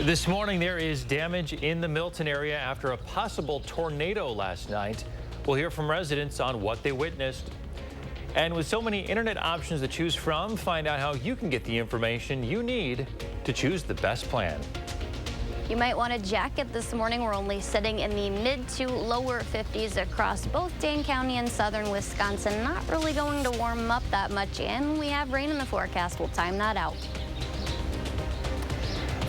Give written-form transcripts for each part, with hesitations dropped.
This morning, there is damage in the Milton area after a possible tornado last night. We'll hear from residents on what they witnessed. And with so many internet options to choose from, find out how you can get the information you need to choose the best plan. You might want a jacket this morning. We're only sitting in the mid to lower 50s across both Dane County and southern Wisconsin. Not really going to warm up that much, and we have rain in the forecast. We'll time that out.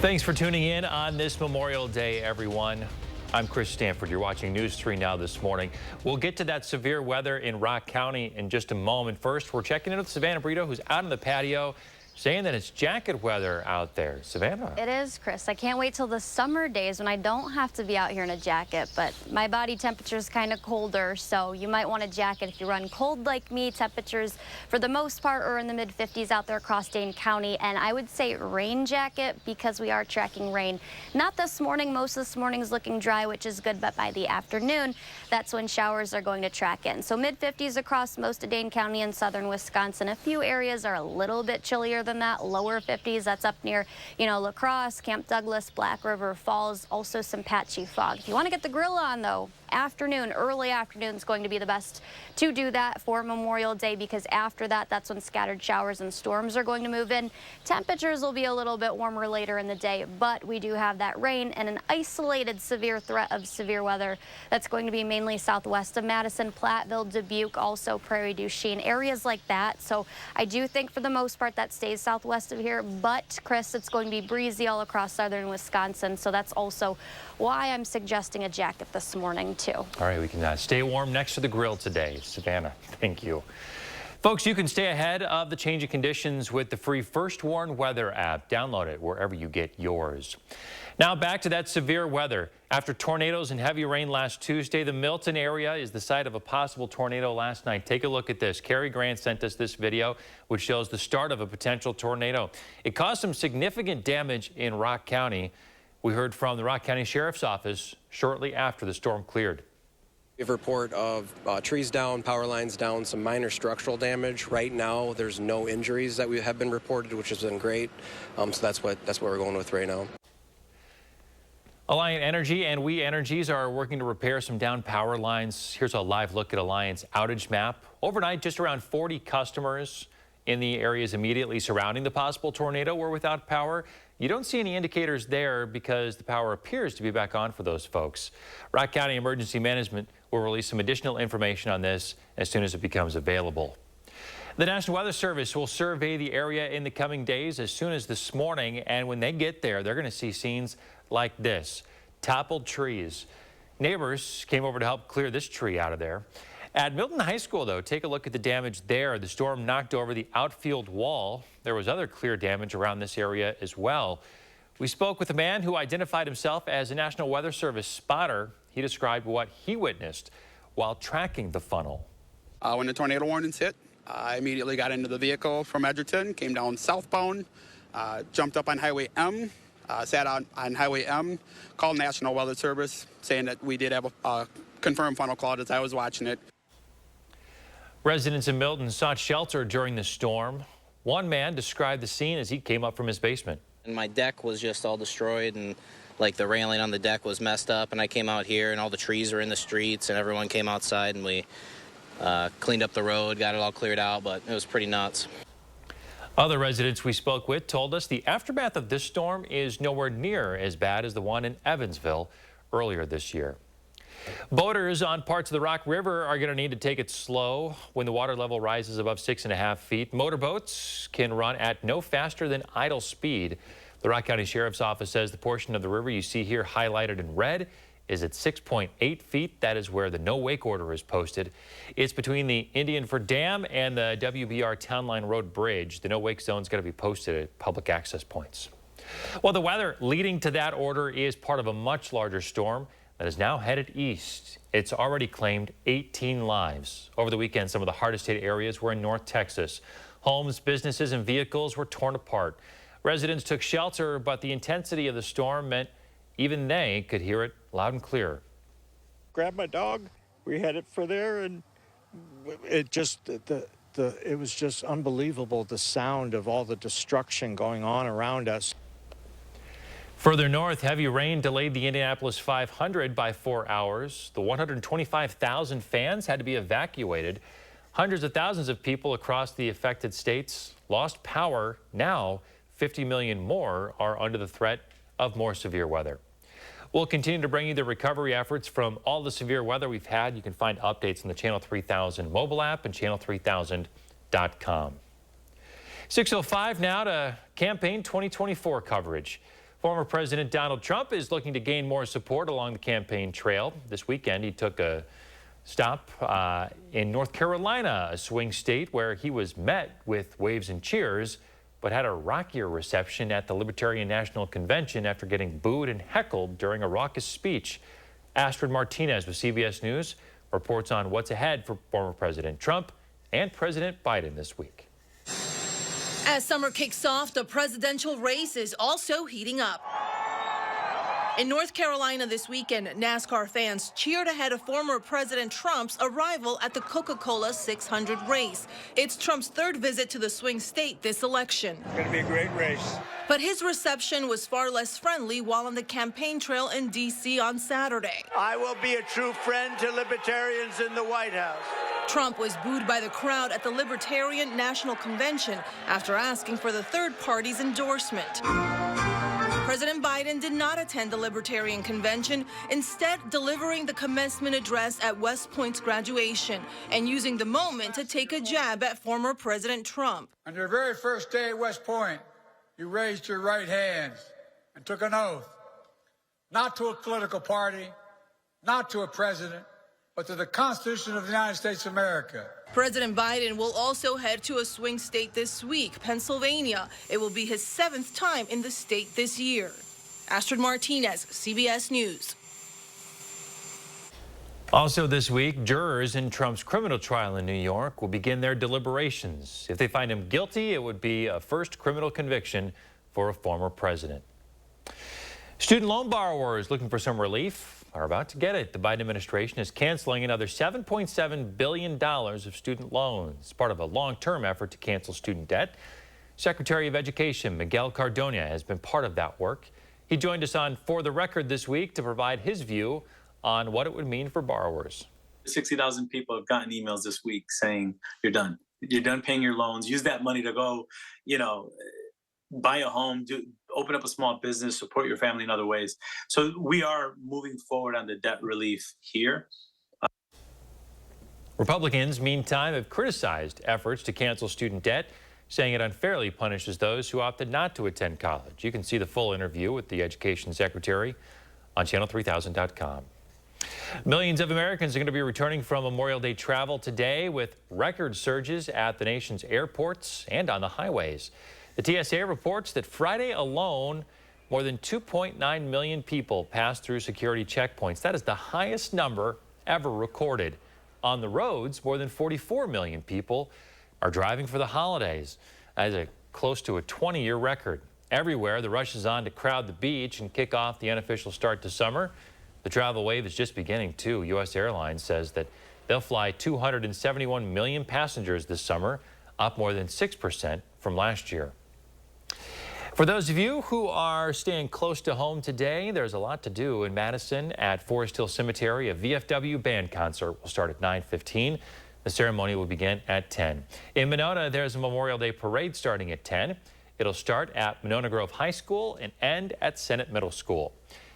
Thanks for tuning in on this Memorial Day, everyone. I'm Chris Stanford. You're watching News 3 Now this morning. We'll get to that severe weather in Rock County in just a moment. First, we're checking in with Savannah Brito, who's out on the patio, saying that it's jacket weather out there. Savannah. It is, Chris. I can't wait till the summer days when I don't have to be out here in a jacket, but my body temperature is kind of colder, so you might want a jacket if you run cold like me. Temperatures, for the most part, are in the mid-50s out there across Dane County, and I would say rain jacket because we are tracking rain. Not this morning. Most of this morning is looking dry, which is good, but by the afternoon, that's when showers are going to track in. So mid-50s across most of Dane County and southern Wisconsin. A few areas are a little bit chillier than that, lower 50s. That's up near, La Crosse, Camp Douglas, Black River Falls, also some patchy fog. If you want to get the grill on, though, early afternoon is going to be the best to do that for Memorial Day, because after that, that's when scattered showers and storms are going to move in. Temperatures will be a little bit warmer later in the day, but we do have that rain and an isolated severe threat of severe weather that's going to be mainly southwest of Madison, Platteville, Dubuque, also Prairie du Chien, areas like that. So I do think for the most part that stays southwest of here, but Chris, it's going to be breezy all across southern Wisconsin, so that's also why I'm suggesting a jacket this morning too. All right, we can stay warm next to the grill today. Savannah, thank you. Folks, you can stay ahead of the changing conditions with the free First Warn Weather app. Download it wherever you get yours. Now back to that severe weather. After tornadoes and heavy rain last Tuesday, the Milton area is the site of a possible tornado last night. Take a look at this. Carrie Grant sent us this video, which shows the start of a potential tornado. It caused some significant damage in Rock County. We heard from the Rock County Sheriff's Office shortly after the storm cleared. We have a report of trees down, power lines down, some minor structural damage. Right now, there's no injuries that have been reported, which has been great. So that's what we're going with right now. Alliant Energy and We Energies are working to repair some down power lines. Here's a live look at Alliant's outage map. Overnight, just around 40 customers in the areas immediately surrounding the possible tornado were without power. You don't see any indicators there because the power appears to be back on for those folks. Rock County Emergency Management will release some additional information on this as soon as it becomes available. The National Weather Service will survey the area in the coming days as soon as this morning, and when they get there, they're going to see scenes like this. Toppled trees. Neighbors came over to help clear this tree out of there. At Milton High School, though, take a look at the damage there. The storm knocked over the outfield wall. There was other clear damage around this area as well. We spoke with a man who identified himself as a National Weather Service spotter. He described what he witnessed while tracking the funnel. When the tornado warnings hit, I immediately got into the vehicle from Edgerton, came down southbound, jumped up on Highway M, sat on Highway M, called National Weather Service saying that we did have a confirmed funnel cloud as I was watching it. Residents in Milton sought shelter during the storm. One man described the scene as he came up from his basement. And my deck was just all destroyed, and like the railing on the deck was messed up, and I came out here and all the trees were in the streets, and everyone came outside, and we cleaned up the road, got it all cleared out, but it was pretty nuts. Other residents we spoke with told us the aftermath of this storm is nowhere near as bad as the one in Evansville earlier this year. Boaters on parts of the Rock River are going to need to take it slow when the water level rises above 6.5 feet. Motorboats can run at no faster than idle speed. The Rock County Sheriff's Office says the portion of the river you see here highlighted in red is at 6.8 feet. That is where the no-wake order is posted. It's between the Indianford Dam and the WBR Town Line Road Bridge. The no-wake zone is going to be posted at public access points. Well, the weather leading to that order is part of a much larger storm that is now headed east. It's already claimed 18 lives. Over the weekend, some of the hardest hit areas were in North Texas. Homes, businesses, and vehicles were torn apart. Residents took shelter, but the intensity of the storm meant even they could hear it loud and clear. Grabbed my dog, we headed for there, and it just, it was just unbelievable, the sound of all the destruction going on around us. Further north, heavy rain delayed the Indianapolis 500 by 4 hours. The 125,000 fans had to be evacuated. Hundreds of thousands of people across the affected states lost power. Now, 50 million more are under the threat of more severe weather. We'll continue to bring you the recovery efforts from all the severe weather we've had. You can find updates on the Channel 3000 mobile app and channel3000.com. 6:05 now to campaign 2024 coverage. Former President Donald Trump is looking to gain more support along the campaign trail. This weekend, he took a stop in North Carolina, a swing state where he was met with waves and cheers, but had a rockier reception at the Libertarian National Convention after getting booed and heckled during a raucous speech. Astrid Martinez with CBS News reports on what's ahead for former President Trump and President Biden this week. As summer kicks off, the presidential race is also heating up. In North Carolina this weekend, NASCAR fans cheered ahead of former President Trump's arrival at the Coca-Cola 600 race. It's Trump's third visit to the swing state this election. It's going to be a great race. But his reception was far less friendly while on the campaign trail in D.C. on Saturday. I will be a true friend to libertarians in the White House. Trump was booed by the crowd at the Libertarian National Convention after asking for the third party's endorsement. President Biden did not attend the Libertarian Convention, instead delivering the commencement address at West Point's graduation and using the moment to take a jab at former President Trump. On your very first day at West Point, you raised your right hand and took an oath, not to a political party, not to a president, but to the Constitution of the United States of America. President Biden will also head to a swing state this week, Pennsylvania. It will be his 7th time in the state this year. Astrid Martinez, CBS News. Also this week, jurors in Trump's criminal trial in New York will begin their deliberations. If they find him guilty, it would be a first criminal conviction for a former president. Student loan borrowers looking for some relief are about to get it. The Biden administration is canceling another $7.7 billion of student loans, part of a long-term effort to cancel student debt. Secretary of Education Miguel Cardona has been part of that work. He joined us on For the Record this week to provide his view on what it would mean for borrowers. 60,000 people have gotten emails this week saying, you're done. You're done paying your loans. Use that money to go, buy a home, open up a small business, support your family in other ways. So we are moving forward on the debt relief here. Republicans, meantime, have criticized efforts to cancel student debt, saying it unfairly punishes those who opted not to attend college. You can see the full interview with the Education Secretary on channel3000.com. Millions of Americans are going to be returning from Memorial Day travel today with record surges at the nation's airports and on the highways. The TSA reports that Friday alone, more than 2.9 million people passed through security checkpoints. That is the highest number ever recorded. On the roads, more than 44 million people are driving for the holidays. That is close to a 20-year record. Everywhere, the rush is on to crowd the beach and kick off the unofficial start to summer. The travel wave is just beginning, too. U.S. Airlines says that they'll fly 271 million passengers this summer, up more than 6% from last year. For those of you who are staying close to home today, there's a lot to do in Madison at Forest Hill Cemetery. A VFW band concert will start at 9:15. The ceremony will begin at 10. In Monona, there's a Memorial Day parade starting at 10. It'll start at Monona Grove High School and end at Senate Middle School.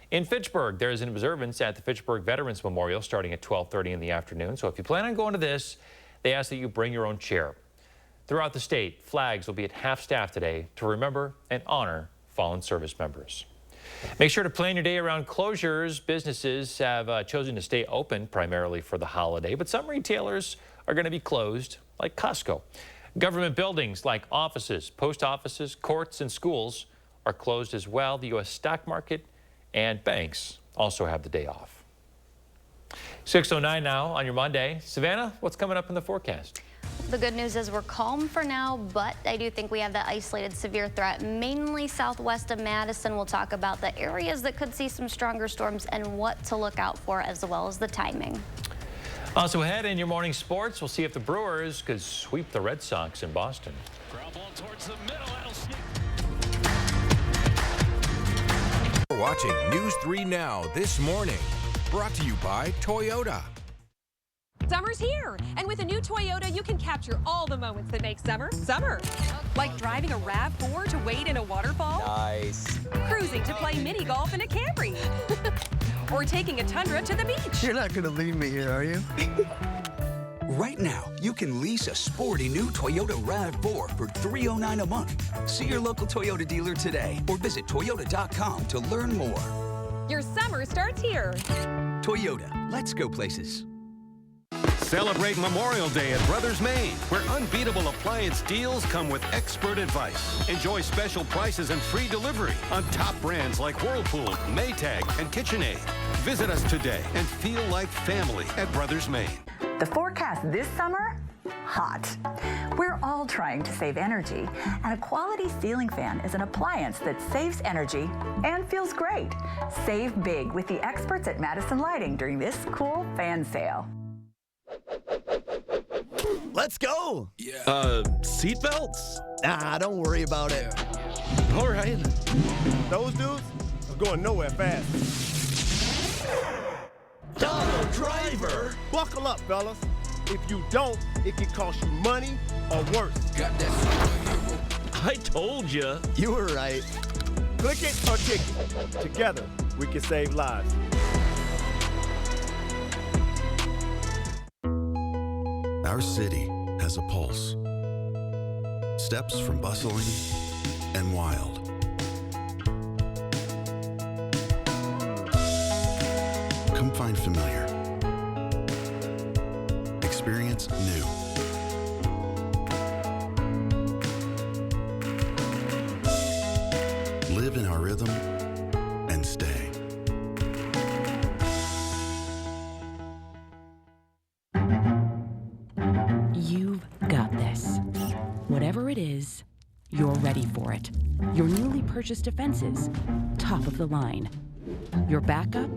In Fitchburg, there is an observance at the Fitchburg Veterans Memorial starting at 12:30 in the afternoon. So if you plan on going to this, they ask that you bring your own chair. Throughout the state, flags will be at half-staff today to remember and honor fallen service members. Make sure to plan your day around closures. Businesses have chosen to stay open primarily for the holiday, but some retailers are going to be closed, like Costco. Government buildings like offices, post offices, courts, and schools are closed as well. The U.S. stock market and banks also have the day off. 6:09 now on your Monday. Savannah, what's coming up in the forecast? The good news is we're calm for now, but I do think we have that isolated severe threat, mainly southwest of Madison. We'll talk about the areas that could see some stronger storms and what to look out for, as well as the timing. Also ahead in your morning sports, we'll see if the Brewers could sweep the Red Sox in Boston. Ground ball towards the middle. That'll sneak. We're watching News 3 Now this morning. Brought to you by Toyota. Summer's here, and with a new Toyota, you can capture all the moments that make summer, summer. Like driving a RAV4 to wade in a waterfall. Nice. Cruising to play mini golf in a Camry. Or taking a Tundra to the beach. You're not going to leave me here, are you? Right now, you can lease a sporty new Toyota RAV4 for $309 a month. See your local Toyota dealer today or visit Toyota.com to learn more. Your summer starts here. Toyota, let's go places. Celebrate Memorial Day at Brothers Maine, where unbeatable appliance deals come with expert advice. Enjoy special prices and free delivery on top brands like Whirlpool, Maytag, and KitchenAid. Visit us today and feel like family at Brothers Maine. The forecast this summer? Hot. We're all trying to save energy, and a quality ceiling fan is an appliance that saves energy and feels great. Save big with the experts at Madison Lighting during this cool fan sale. Let's go. Seatbelts? Nah, don't worry about it. All right. Those dudes are going nowhere fast. Donald Driver. Buckle up, fellas. If you don't, it can cost you money or worse. Got that. I told you. You were right. Click it or kick it. Together, we can save lives. Our city has a pulse. Steps from bustling and wild. Come find familiar. Experience new. Live in our rhythm and stay. You've got this. Whatever it is, you're ready for it. Your newly purchased defenses, top of the line. Your backup,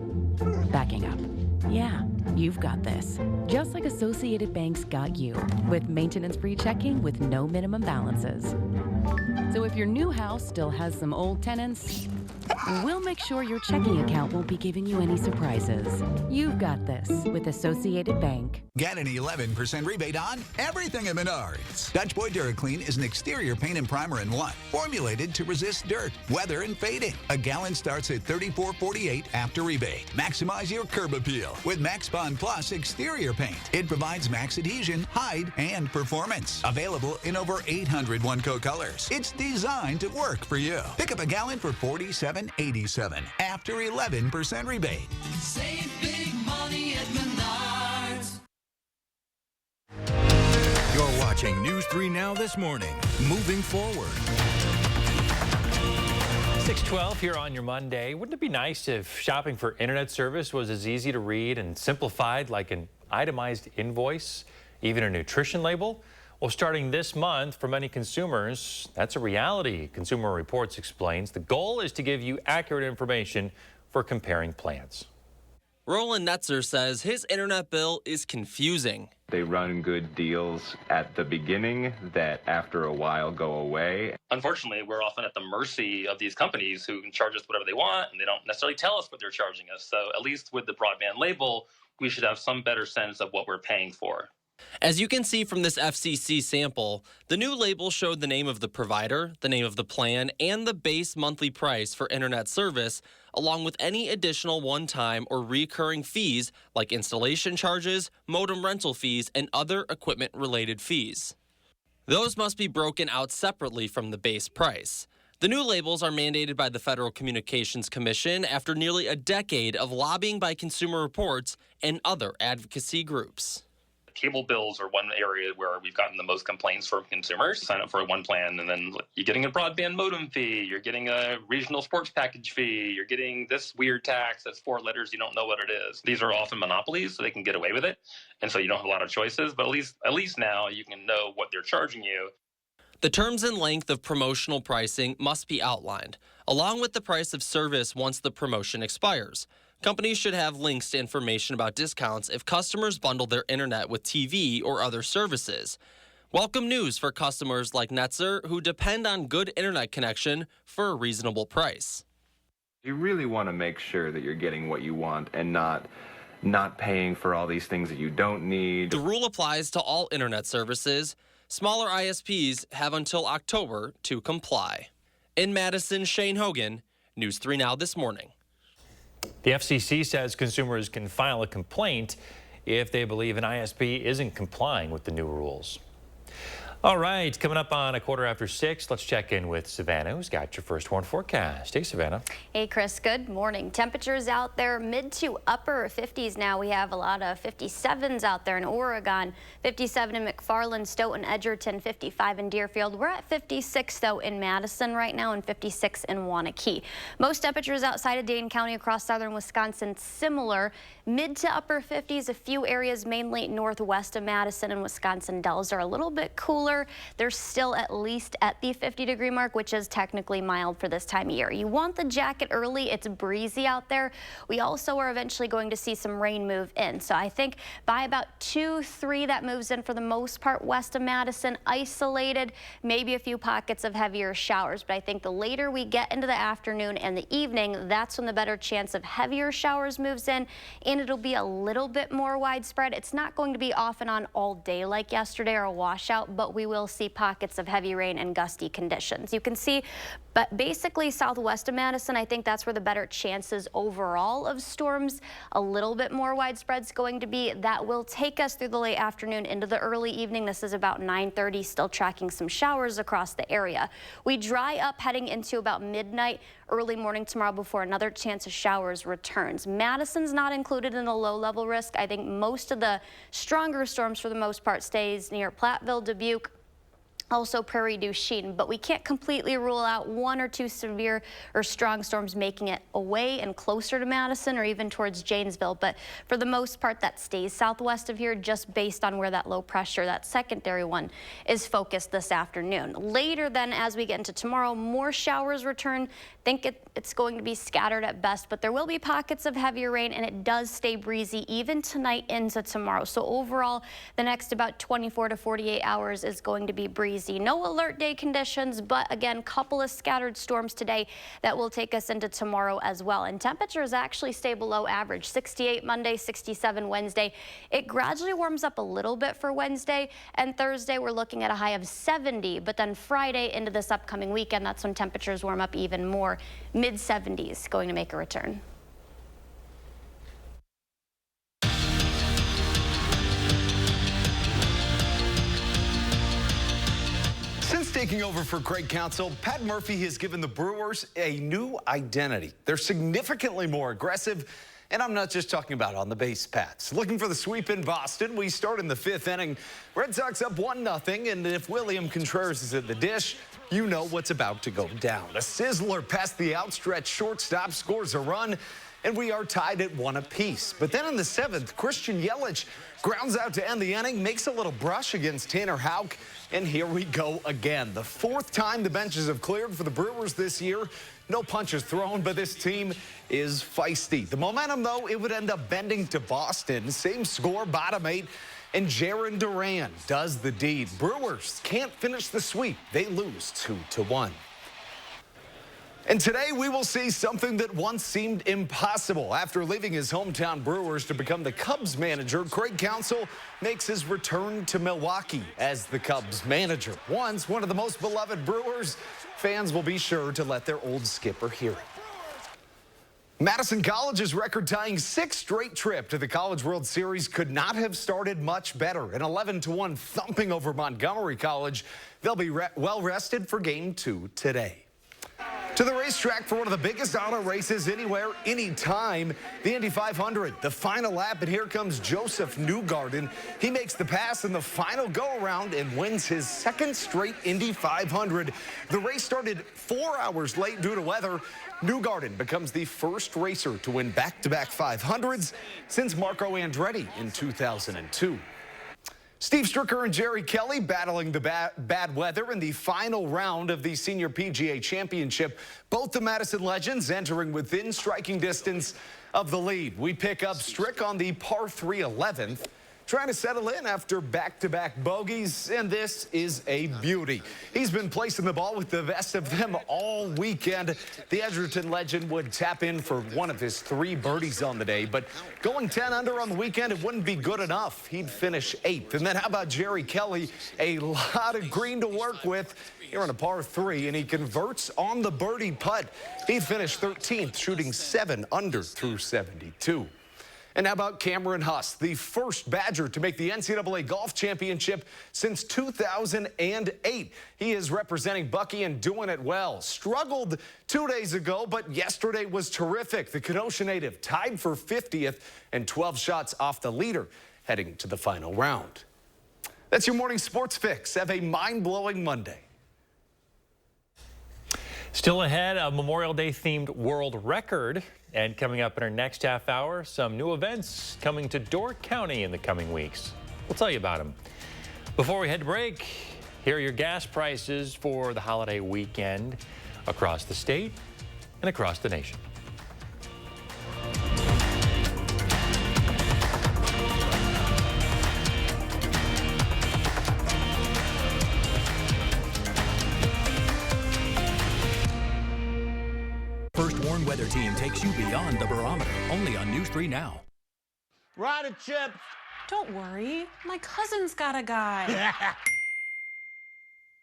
backing up. Yeah, you've got this. Just like Associated Bank's got you, with maintenance-free checking with no minimum balances. So if your new house still has some old tenants, we'll make sure your checking account won't be giving you any surprises. You've got this with Associated Bank. Get an 11% rebate on everything at Menards. Dutch Boy DuraClean is an exterior paint and primer in one, formulated to resist dirt, weather, and fading. A gallon starts at $34.48 after rebate. Maximize your curb appeal with Max Bond Plus exterior paint. It provides max adhesion, hide, and performance. Available in over 800 one-coat colors. It's designed to work for you. Pick up a gallon for $47.87 after 11% rebate. Save big money at Menards. You're watching News 3 Now this morning. Moving forward. 6:12 here on your Monday. Wouldn't it be nice if shopping for internet service was as easy to read and simplified like an itemized invoice, even a nutrition label? Well, starting this month, for many consumers, that's a reality. Consumer Reports explains the goal is to give you accurate information for comparing plans. Roland Netzer says his internet bill is confusing. They run good deals at the beginning that after a while go away. Unfortunately, we're often at the mercy of these companies who can charge us whatever they want, and they don't necessarily tell us what they're charging us. So at least with the broadband label, we should have some better sense of what we're paying for. As you can see from this FCC sample, the new label showed the name of the provider, the name of the plan, and the base monthly price for internet service, along with any additional one-time or recurring fees like installation charges, modem rental fees, and other equipment-related fees. Those must be broken out separately from the base price. The new labels are mandated by the Federal Communications Commission after nearly a decade of lobbying by Consumer Reports and other advocacy groups. Cable bills are one area where we've gotten the most complaints from consumers. Sign up for one plan, and then you're getting a broadband modem fee, you're getting a regional sports package fee, you're getting this weird tax that's 4 letters, you don't know what it is. These are often monopolies, so they can get away with it, and so you don't have a lot of choices, but at least now you can know what they're charging you. The terms and length of promotional pricing must be outlined, along with the price of service once the promotion expires. Companies should have links to information about discounts if customers bundle their internet with TV or other services. Welcome news for customers like Netzer who depend on good internet connection for a reasonable price. You really want to make sure that you're getting what you want and not paying for all these things that you don't need. The rule applies to all internet services. Smaller ISPs have until October to comply. In Madison, Shane Hogan, News 3 Now This Morning. The FCC says consumers can file a complaint if they believe an ISP isn't complying with the new rules. All right, coming up on 6:15, let's check in with Savannah, who's got your first warn forecast. Hey, Savannah. Hey, Chris. Good morning. Temperatures out there mid to upper 50s now. We have a lot of 57s out there in Oregon, 57 in McFarland, Stoughton, Edgerton, 55 in Deerfield. We're at 56, though, in Madison right now and 56 in Waunakee. Most temperatures outside of Dane County across southern Wisconsin similar. Mid to upper 50s. A few areas mainly northwest of Madison and Wisconsin Dells are a little bit cooler. They're still at least at the 50-degree mark, which is technically mild for this time of year. You want the jacket early. It's breezy out there. We also are eventually going to see some rain move in. So I think by about 2, 3, that moves in for the most part west of Madison, isolated, maybe a few pockets of heavier showers. But I think the later we get into the afternoon and the evening, that's when the better chance of heavier showers moves in, and it'll be a little bit more widespread. It's not going to be off and on all day like yesterday or a washout, but we will see pockets of heavy rain and gusty conditions. You can see, but basically southwest of Madison, I think that's where the better chances overall of storms. A little bit more widespread is going to be. That will take us through the late afternoon into the early evening. This is about 9:30, still tracking some showers across the area. We dry up heading into about midnight, early morning tomorrow before another chance of showers returns. Madison's not included in the low-level risk. I think most of the stronger storms for the most part stays near Platteville, Dubuque, also Prairie du Chien, but we can't completely rule out 1 or 2 severe or strong storms making it away and closer to Madison or even towards Janesville. But for the most part, that stays southwest of here just based on where that low pressure, that secondary one, is focused this afternoon. Later then, as we get into tomorrow, more showers return. Think it's going to be scattered at best, but there will be pockets of heavier rain, and it does stay breezy even tonight into tomorrow. So overall, the next about 24 to 48 hours is going to be breezy. No alert day conditions, but again, couple of scattered storms today that will take us into tomorrow as well. And temperatures actually stay below average. 68 Monday, 67 Wednesday. It gradually warms up a little bit for Wednesday, and Thursday we're looking at a high of 70, but then Friday into this upcoming weekend, that's when temperatures warm up even more. Mid-70s going to make a return. Since taking over for Craig Counsell, Pat Murphy has given the Brewers a new identity. They're significantly more aggressive, and I'm not just talking about on the base paths. Looking for the sweep in Boston, we start in the 5th inning. Red Sox up 1-0, and if William Contreras is at the dish, you know what's about to go down. A sizzler past the outstretched shortstop scores a run, and we are tied at 1 apiece. But then in the 7th, Christian Yelich grounds out to end the inning, makes a little brush against Tanner Houck, and here we go again. The 4th time the benches have cleared for the Brewers this year. No punches thrown, but this team is feisty. The momentum, though, it would end up bending to Boston. Same score, bottom 8, and Jarren Duran does the deed. Brewers can't finish the sweep. They lose 2-1. And today we will see something that once seemed impossible. After leaving his hometown Brewers to become the Cubs manager, Craig Counsell makes his return to Milwaukee as the Cubs manager. Once one of the most beloved Brewers, fans will be sure to let their old skipper hear it. Madison College's record-tying 6th straight trip to the College World Series could not have started much better. An 11-1 thumping over Montgomery College. They'll be well rested for Game 2 today. To the racetrack for one of the biggest auto races anywhere, anytime, the Indy 500. The final lap, and here comes Joseph Newgarden. He makes the pass in the final go-around and wins his 2nd straight Indy 500. The race started 4 hours late due to weather. Newgarden becomes the first racer to win back-to-back 500s since Marco Andretti in 2002. Steve Stricker and Jerry Kelly battling the bad weather in the final round of the Senior PGA Championship. Both the Madison legends entering within striking distance of the lead. We pick up Strick on the par 3 11th. trying to settle in after back-to-back bogeys, and this is a beauty. He's been placing the ball with the best of them all weekend. The Edgerton legend would tap in for one of his 3 birdies on the day, but going 10 under on the weekend, it wouldn't be good enough. He'd finish 8th. And then how about Jerry Kelly? A lot of green to work with here on a par 3, and he converts on the birdie putt. He finished 13th, shooting 7 under through 72. And how about Cameron Huss, the first Badger to make the NCAA Golf Championship since 2008. He is representing Bucky and doing it well. Struggled 2 days ago, but yesterday was terrific. The Kenosha native tied for 50th and 12 shots off the leader heading to the final round. That's your morning sports fix. Have a mind-blowing Monday. Still ahead, a Memorial Day themed world record. And coming up in our next half hour, some new events coming to Door County in the coming weeks. We'll tell you about them. Before we head to break, here are your gas prices for the holiday weekend across the state and across the nation. First Warn Weather Team takes you beyond the barometer, only on News 3 Now. Rider chips. Don't worry, my cousin's got a guy.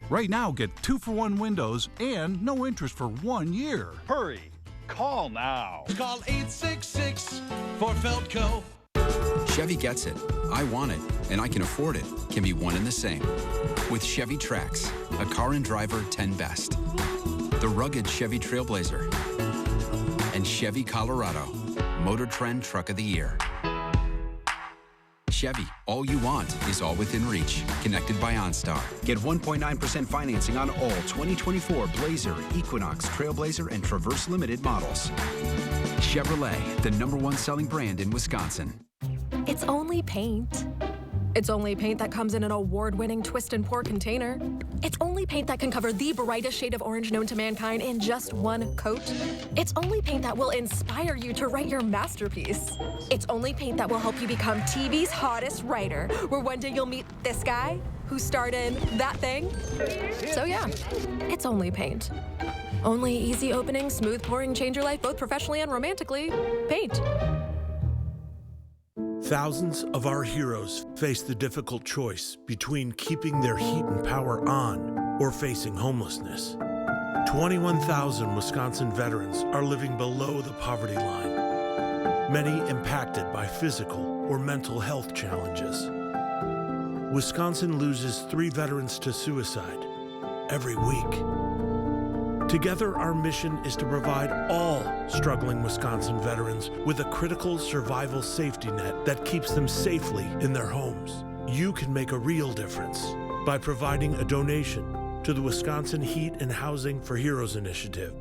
Right now, get 2-for-1 windows and no interest for 1 year. Hurry, call now. Call 866 for Feltco. Chevy gets it. I want it, and I can afford it can be one and the same. With Chevy Trax, a car and driver 10 best. The rugged Chevy Trailblazer. And Chevy Colorado, Motor Trend Truck of the Year. Chevy, all you want is all within reach. Connected by OnStar. Get 1.9% financing on all 2024 Blazer, Equinox, Trailblazer, and Traverse Limited models. Chevrolet, the #1 selling brand in Wisconsin. It's only paint. It's only paint that comes in an award-winning twist and pour container. It's only paint that can cover the brightest shade of orange known to mankind in just one coat. It's only paint that will inspire you to write your masterpiece. It's only paint that will help you become TV's hottest writer, where one day you'll meet this guy who starred in that thing. So yeah, it's only paint. Only easy opening, smooth pouring, change your life both professionally and romantically. Paint. Thousands of our heroes face the difficult choice between keeping their heat and power on or facing homelessness. 21,000 Wisconsin veterans are living below the poverty line, many impacted by physical or mental health challenges. Wisconsin loses 3 veterans to suicide every week. Together, our mission is to provide all struggling Wisconsin veterans with a critical survival safety net that keeps them safely in their homes. You can make a real difference by providing a donation to the Wisconsin Heat and Housing for Heroes initiative,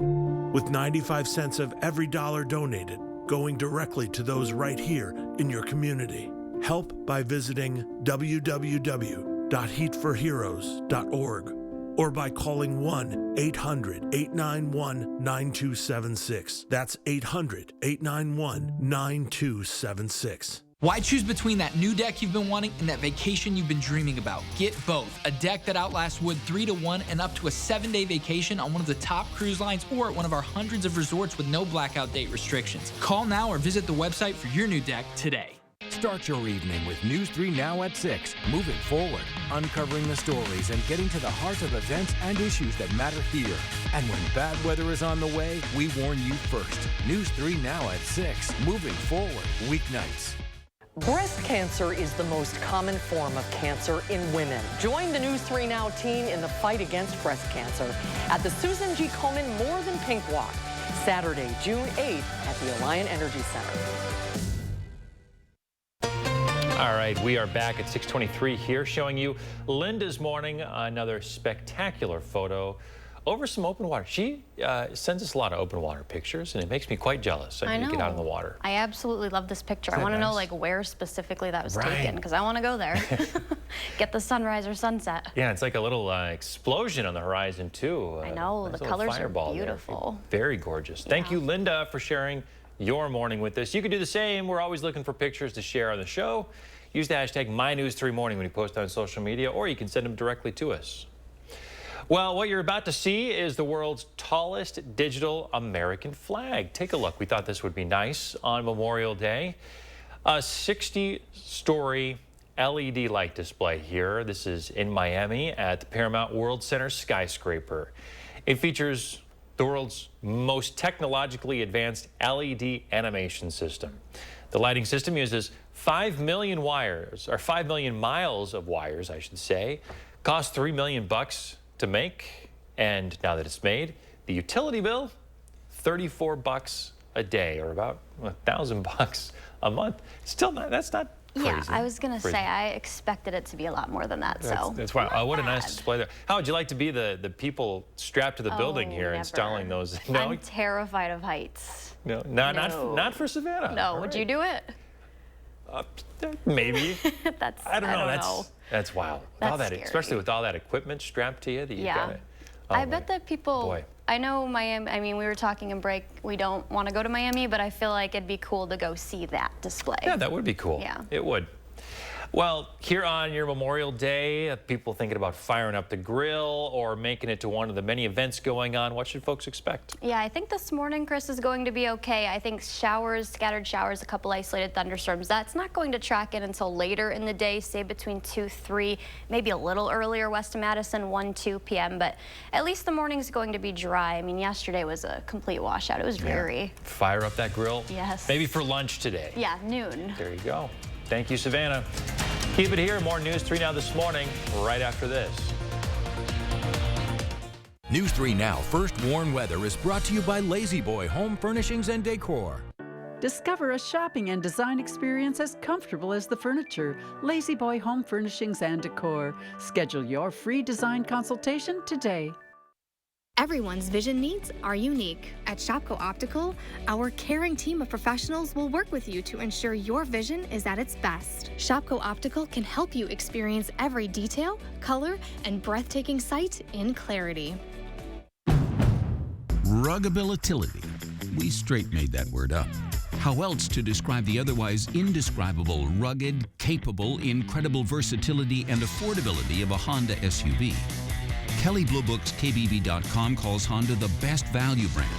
with 95 cents of every dollar donated going directly to those right here in your community. Help by visiting www.heatforheroes.org. or by calling 1-800-891-9276. That's 800-891-9276. Why choose between that new deck you've been wanting and that vacation you've been dreaming about? Get both. A deck that outlasts wood 3 to 1 and up to a 7-day vacation on one of the top cruise lines or at one of our hundreds of resorts with no blackout date restrictions. Call now or visit the website for your new deck today. Start your evening with News 3 Now at 6. Moving forward, uncovering the stories and getting to the heart of events and issues that matter here. And when bad weather is on the way, we warn you first. News 3 Now at 6. Moving forward, weeknights. Breast cancer is the most common form of cancer in women. Join the News 3 Now team in the fight against breast cancer at the Susan G. Komen More Than Pink Walk, Saturday, June 8th at the Alliant Energy Center. All right, we are back at 6:23 here, showing you Linda's morning. Another spectacular photo over some open water. She sends us a lot of open water pictures, and it makes me quite jealous. I need to get out in the water. I absolutely love this picture. I want to know like where specifically that was taken, because I want to go there. Get the sunrise or sunset. Yeah, it's like a little explosion on the horizon too. I know, the colors are beautiful. Very gorgeous. Thank you, Linda, for sharing your morning with us. You can do the same. We're always looking for pictures to share on the show. Use the hashtag MyNews3Morning when you post on social media, or you can send them directly to us. Well, what you're about to see is the world's tallest digital American flag. Take a look. We thought this would be nice on Memorial Day. A 60-story LED light display here. This is in Miami at the Paramount World Center skyscraper. It features the world's most technologically advanced LED animation system. The lighting system uses 5 million wires, or 5 million miles of wires, I should say. Cost $3 million to make, and now that it's made, the utility bill, $34 a day, or about $1,000 a month. Still not, that's not crazy. Yeah, I was gonna say, I expected it to be a lot more than that, so. That's why, what a nice display there. How would you like to be the people strapped to the building here installing those? No? I'm terrified of heights. No, not for Savannah. No, would you do it? Maybe. I don't know. That's wild. That's all that, scary. Especially with all that equipment strapped to you that you've got it. Oh, I bet that people, I know Miami, I mean, we were talking in break, we don't want to go to Miami, but I feel like it'd be cool to go see that display. Yeah, that would be cool. Yeah. It would. Well, here on your Memorial Day, people thinking about firing up the grill or making it to one of the many events going on. What should folks expect? Yeah, I think this morning, Chris, is going to be okay. I think showers, scattered showers, a couple isolated thunderstorms. That's not going to track in until later in the day, say between 2, 3, maybe a little earlier west of Madison, 1, 2 p.m. But at least the morning's going to be dry. I mean, yesterday was a complete washout. It was dreary. Fire up that grill? Yes. Maybe for lunch today. Yeah, noon. There you go. Thank you, Savannah. Keep it here. More News 3 Now this morning, right after this. News 3 Now First Warn Weather is brought to you by Lazy Boy Home Furnishings and Decor. Discover a shopping and design experience as comfortable as the furniture. Lazy Boy Home Furnishings and Decor. Schedule your free design consultation today. Everyone's vision needs are unique. At Shopko Optical, our caring team of professionals will work with you to ensure your vision is at its best. Shopko Optical can help you experience every detail, color, and breathtaking sight in clarity. Ruggability. We straight made that word up. How else to describe the otherwise indescribable, rugged, capable, incredible versatility and affordability of a Honda SUV? Kelley Blue Book's KBB.com calls Honda the best value brand.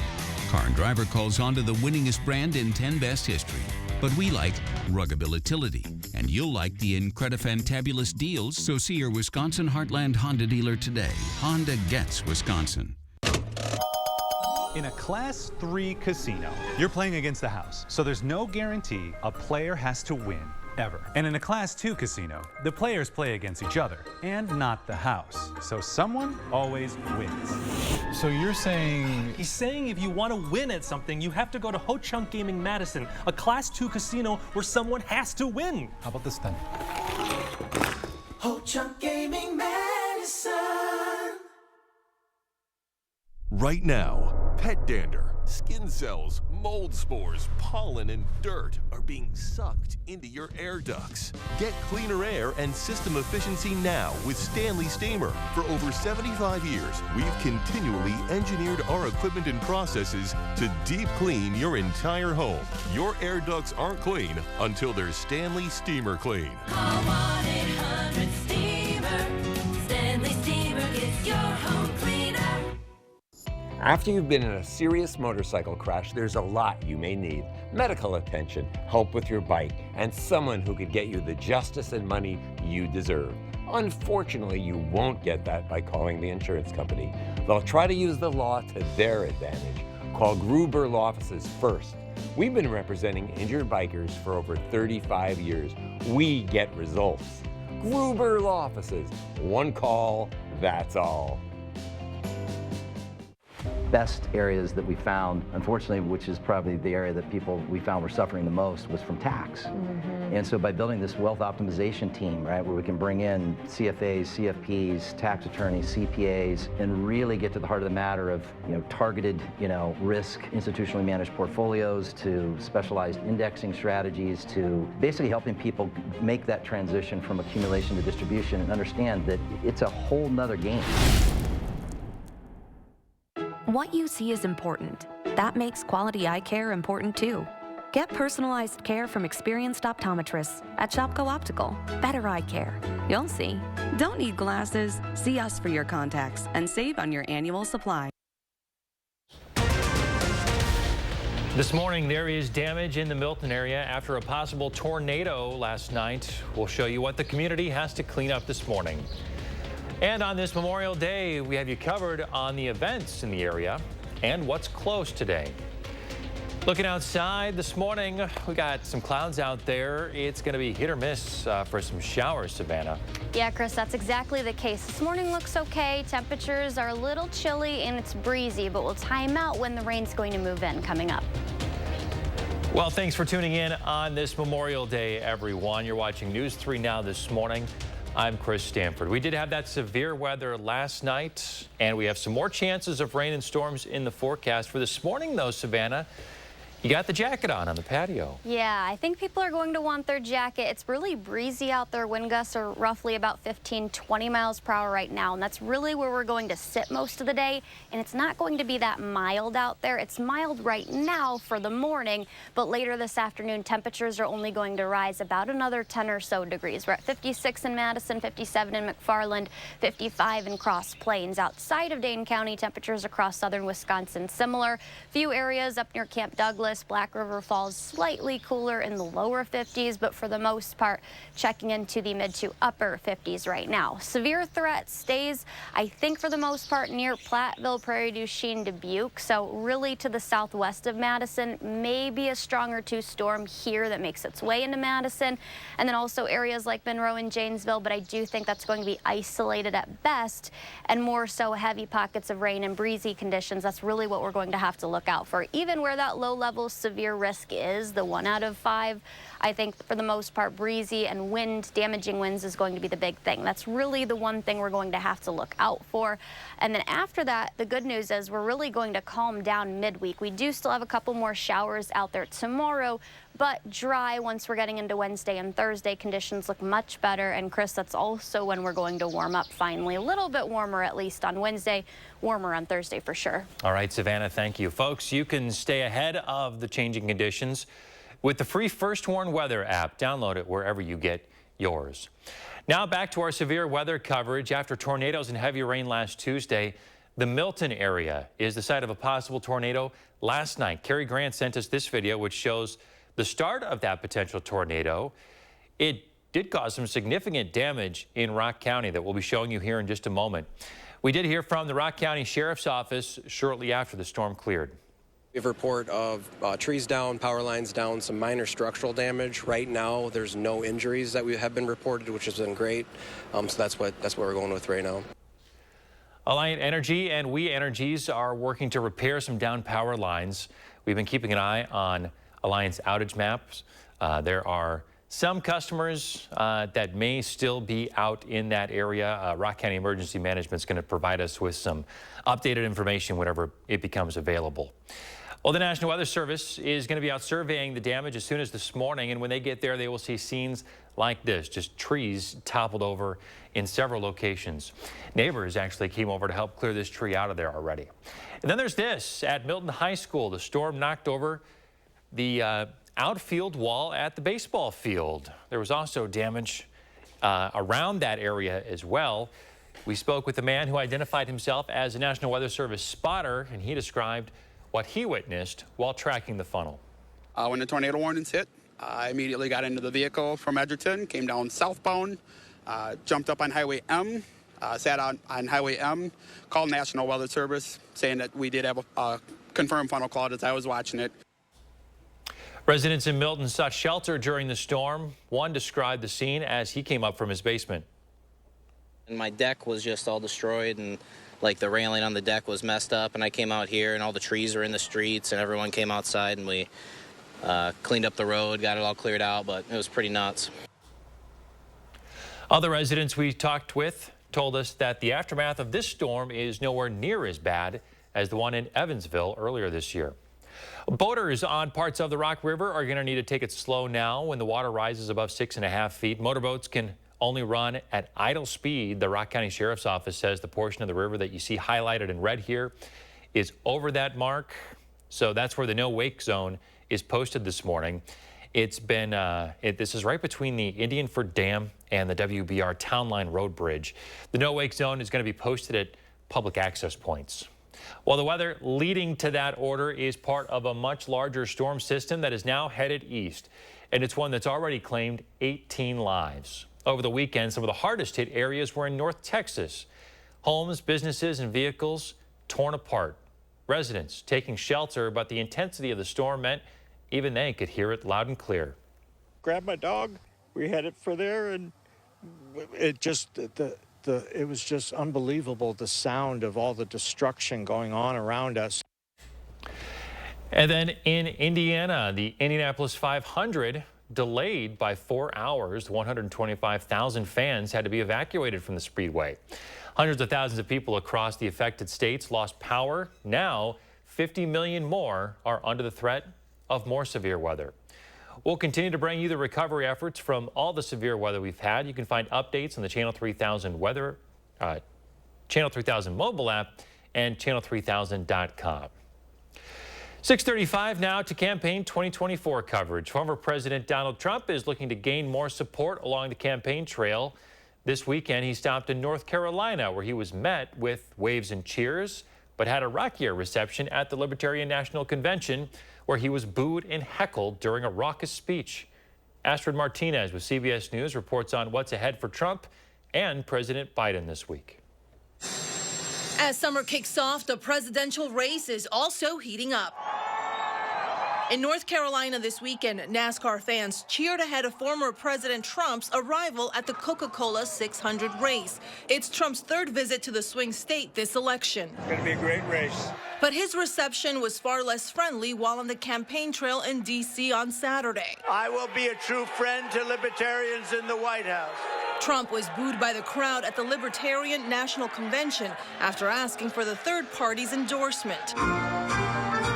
Car and Driver calls Honda the winningest brand in 10 best history. But we like ruggability, and you'll like the incredifantabulous deals, so see your Wisconsin Heartland Honda dealer today. Honda gets Wisconsin. In a Class 3 casino, you're playing against the house, so there's no guarantee a player has to win, ever. And in a Class 2 casino, the players play against each other, and not the house. So someone always wins. So you're saying... He's saying if you want to win at something, you have to go to Ho Chunk Gaming Madison, a Class 2 casino where someone has to win. How about this then? Ho Chunk Gaming Madison. Right now, pet dander, skin cells, mold spores, pollen, and dirt are being sucked into your air ducts. Get cleaner air and system efficiency now with Stanley Steamer. For over 75 years, we've continually engineered our equipment and processes to deep clean your entire home. Your air ducts aren't clean until they're Stanley Steamer clean. Call 1-800-STEAMER. Stanley Steamer gets your home cleaner. After you've been in a serious motorcycle crash, there's a lot you may need. Medical attention, help with your bike, and someone who could get you the justice and money you deserve. Unfortunately, you won't get that by calling the insurance company. They'll try to use the law to their advantage. Call Gruber Law Offices first. We've been representing injured bikers for over 35 years. We get results. Gruber Law Offices. One call, that's all. Best areas that we found, unfortunately, which is probably the area that we found were suffering the most, was from tax. And so by building this wealth optimization team, right, where we can bring in CFAs, CFPs, tax attorneys, CPAs, and really get to the heart of the matter of, targeted, risk, institutionally managed portfolios, to specialized indexing strategies, to basically helping people make that transition from accumulation to distribution and understand that it's a whole nother game. What you see is important. That makes quality eye care important too. Get personalized care from experienced optometrists at Shopko Optical. Better eye care. You'll see. Don't need glasses? See us for your contacts and save on your annual supply. This morning, there is damage in the Milton area after a possible tornado last night. We'll show you what the community has to clean up this morning. And on this Memorial Day, we have you covered on the events in the area and what's closed today. Looking outside this morning, we got some clouds out there. It's going to be hit or miss for some showers, Savannah. Yeah, Chris, that's exactly the case. This morning looks okay. Temperatures are a little chilly and it's breezy, but we'll time out when the rain's going to move in coming up. Well, thanks for tuning in on this Memorial Day, everyone. You're watching News 3 Now this morning. I'm Chris Stanford. We did have that severe weather last night, and we have some more chances of rain and storms in the forecast for this morning, though, Savannah. You got the jacket on the patio. Yeah, I think people are going to want their jacket. It's really breezy out there. Wind gusts are roughly about 15, 20 miles per hour right now, and that's really where we're going to sit most of the day. And it's not going to be that mild out there. It's mild right now for the morning, but later this afternoon, temperatures are only going to rise about another 10 or so degrees. We're at 56 in Madison, 57 in McFarland, 55 in Cross Plains. Outside of Dane County, temperatures across southern Wisconsin similar. Few areas up near Camp Douglas, Black River Falls, slightly cooler in the lower 50s, but for the most part, checking into the mid to upper 50s right now. Severe threat stays, I think, for the most part, near Platteville, Prairie du Chien, Dubuque. So really to the southwest of Madison, maybe a stronger 2 storm here that makes its way into Madison. And then also areas like Monroe and Janesville, but I do think that's going to be isolated at best, and more so heavy pockets of rain and breezy conditions. That's really what we're going to have to look out for. Even where that low level severe risk is, the 1 out of 5, I think for the most part breezy and damaging winds is going to be the big thing. That's really the one thing we're going to have to look out for. And then after that, the good news is we're really going to calm down midweek. We do still have a couple more showers out there tomorrow, but dry once we're getting into Wednesday and Thursday. Conditions look much better. And Chris, that's also when we're going to warm up finally. A little bit warmer, at least on Wednesday, warmer on Thursday for sure. All right, Savannah, thank you. Folks, you can stay ahead of the changing conditions with the free First Warn Weather app. Download it wherever you get yours. Now back to our severe weather coverage. After tornadoes and heavy rain last Tuesday, the Milton area is the site of a possible tornado last night. Carrie Grant sent us this video, which shows the start of that potential tornado. It did cause some significant damage in Rock County that we'll be showing you here in just a moment. We did hear from the Rock County Sheriff's Office shortly after the storm cleared. We have a report of trees down, power lines down, some minor structural damage. Right now, there's no injuries that have been reported, which has been great. So that's what we're going with right now. Alliant Energy and We Energies are working to repair some down power lines. We've been keeping an eye on Alliant's outage maps. There are some customers that may still be out in that area. Rock County Emergency Management is going to provide us with some updated information whenever it becomes available. Well, the National Weather Service is going to be out surveying the damage as soon as this morning, and when they get there, they will see scenes like this, just trees toppled over in several locations. Neighbors actually came over to help clear this tree out of there already. And then there's this. At Milton High School, the storm knocked over the outfield wall at the baseball field. There was also damage around that area as well. We spoke with a man who identified himself as a National Weather Service spotter, and he described what he witnessed while tracking the funnel. When the tornado warnings hit, I immediately got into the vehicle from Edgerton, came down southbound, jumped up on Highway M, sat on Highway M, called National Weather Service saying that we did have a confirmed funnel cloud as I was watching it. Residents in Milton sought shelter during the storm. One described the scene as he came up from his basement. And my deck was just all destroyed, and like the railing on the deck was messed up, and I came out here and all the trees were in the streets and everyone came outside and we cleaned up the road, got it all cleared out, but it was pretty nuts. Other residents we talked with told us that the aftermath of this storm is nowhere near as bad as the one in Evansville earlier this year. Boaters on parts of the Rock River are going to need to take it slow now when the water rises above 6.5 feet. Motorboats can only run at idle speed. The Rock County Sheriff's Office says the portion of the river that you see highlighted in red here is over that mark. So that's where the no wake zone is posted this morning. It's been, this is right between the Indianford Dam and the WBR Town Line Road Bridge. The no wake zone is going to be posted at public access points. Well, the weather leading to that order is part of a much larger storm system that is now headed east, and it's one that's already claimed 18 lives. Over the weekend, some of the hardest hit areas were in North Texas. Homes, businesses, and vehicles torn apart. Residents taking shelter, but the intensity of the storm meant even they could hear it loud and clear. Grabbed my dog, we headed for there, and it just, it was just unbelievable, the sound of all the destruction going on around us. And then in Indiana, the Indianapolis 500 delayed by 4 hours. 125,000 fans had to be evacuated from the speedway. Hundreds of thousands of people across the affected states lost power. Now, 50 million more are under the threat of more severe weather. We'll continue to bring you the recovery efforts from all the severe weather we've had. You can find updates on the Channel 3000 weather, Channel 3000 mobile app, and channel3000.com. 6:35 now to campaign 2024 coverage. Former President Donald Trump is looking to gain more support along the campaign trail. This weekend, he stopped in North Carolina, where he was met with waves and cheers, but had a rockier reception at the Libertarian National Convention, where he was booed and heckled during a raucous speech. Astrid Martinez with CBS News reports on what's ahead for Trump and President Biden this week. As summer kicks off, the presidential race is also heating up. In North Carolina this weekend, NASCAR fans cheered ahead of former President Trump's arrival at the Coca-Cola 600 race. It's Trump's third visit to the swing state this election. It's going to be a great race. But his reception was far less friendly while on the campaign trail in D.C. on Saturday. I will be a true friend to libertarians in the White House. Trump was booed by the crowd at the Libertarian National Convention after asking for the third party's endorsement.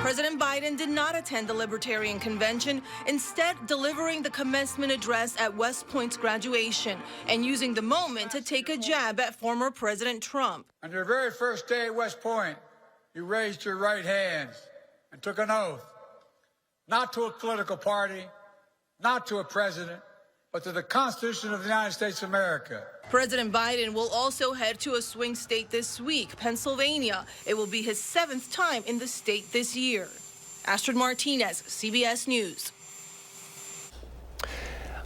President Biden did not attend the Libertarian Convention, instead delivering the commencement address at West Point's graduation and using the moment to take a jab at former President Trump. On your very first day at West Point, you raised your right hands and took an oath, not to a political party, not to a president, but to the Constitution of the United States of America. President Biden will also head to a swing state this week, Pennsylvania. It will be his 7th time in the state this year. Astrid Martinez, CBS News.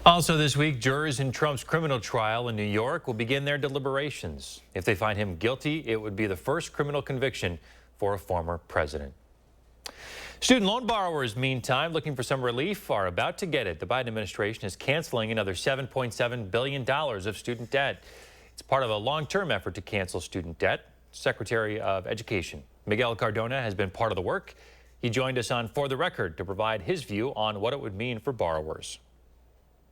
Also this week, jurors in Trump's criminal trial in New York will begin their deliberations. If they find him guilty, it would be the first criminal conviction for a former president. Student loan borrowers, meantime, looking for some relief, are about to get it. The Biden administration is canceling another $7.7 billion of student debt. It's part of a long-term effort to cancel student debt. Secretary of Education Miguel Cardona has been part of the work. He joined us on For the Record to provide his view on what it would mean for borrowers.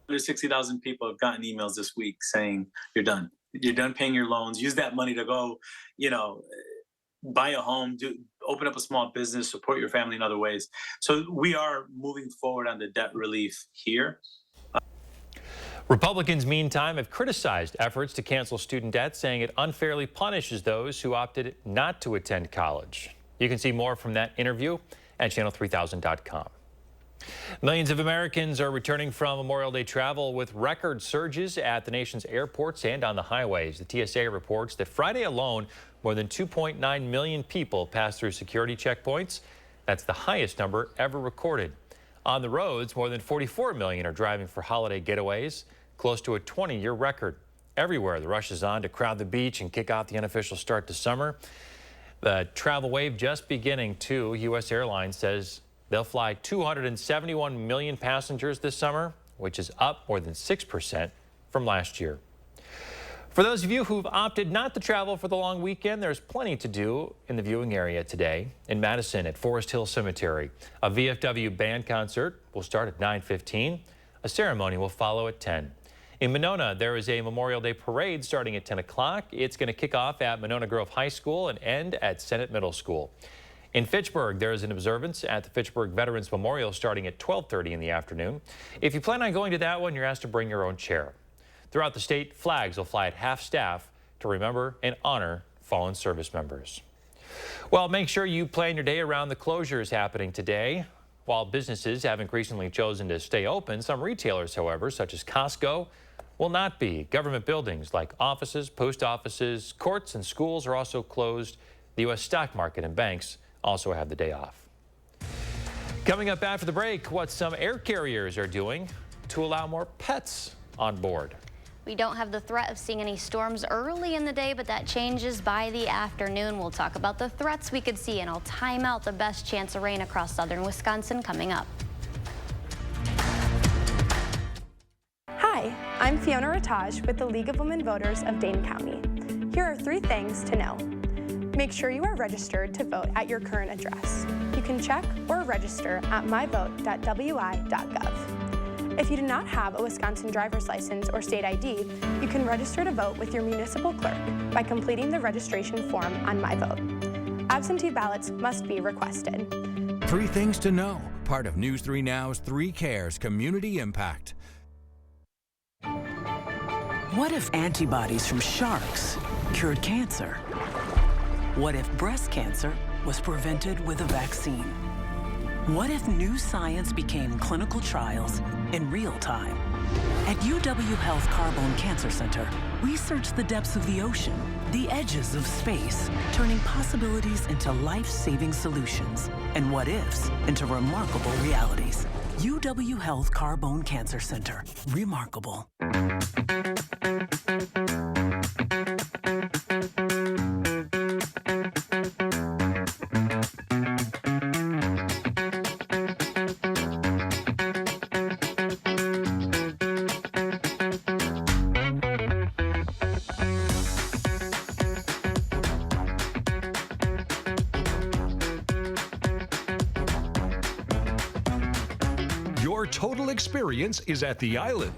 There's 60,000 people have gotten emails this week saying, you're done. You're done paying your loans. Use that money to go, buy a home, open up a small business, support your family in other ways. So we are moving forward on the debt relief here. Republicans, meantime, have criticized efforts to cancel student debt, saying it unfairly punishes those who opted not to attend college. You can see more from that interview at channel3000.com. Millions of Americans are returning from Memorial Day travel with record surges at the nation's airports and on the highways. The TSA reports that Friday alone, more than 2.9 million people passed through security checkpoints. That's the highest number ever recorded. On the roads, more than 44 million are driving for holiday getaways, close to a 20-year record. Everywhere, the rush is on to crowd the beach and kick off the unofficial start to summer. The travel wave just beginning, too. U.S. Airlines says they'll fly 271 million passengers this summer, which is up more than 6% from last year. For those of you who've opted not to travel for the long weekend, there's plenty to do in the viewing area today. In Madison at Forest Hill Cemetery, a VFW band concert will start at 9:15. A ceremony will follow at 10. In Monona, there is a Memorial Day parade starting at 10 o'clock. It's going to kick off at Monona Grove High School and end at Senate Middle School. In Fitchburg, there is an observance at the Fitchburg Veterans Memorial starting at 12:30 in the afternoon. If you plan on going to that one, you're asked to bring your own chair. Throughout the state, flags will fly at half-staff to remember and honor fallen service members. Well, make sure you plan your day around the closures happening today. While businesses have increasingly chosen to stay open, some retailers, however, such as Costco, will not be. Government buildings like offices, post offices, courts, and schools are also closed. The U.S. stock market and banks also have the day off. Coming up after the break, what some air carriers are doing to allow more pets on board. We don't have the threat of seeing any storms early in the day, but that changes by the afternoon. We'll talk about the threats we could see, and I'll time out the best chance of rain across southern Wisconsin coming up. Hi, I'm Fiona Rataj with the League of Women Voters of Dane County. Here are 3 things to know. Make sure you are registered to vote at your current address. You can check or register at myvote.wi.gov. If you do not have a Wisconsin driver's license or state ID, you can register to vote with your municipal clerk by completing the registration form on MyVote. Absentee ballots must be requested. 3 things to know, part of News 3 Now's 3 Cares Community Impact. What if antibodies from sharks cured cancer? What if breast cancer was prevented with a vaccine? What if new science became clinical trials in real time? At UW Health Carbone Cancer Center, we search the depths of the ocean, the edges of space, turning possibilities into life-saving solutions and what-ifs into remarkable realities. UW Health Carbone Cancer Center. Remarkable. Your total experience is at the Island.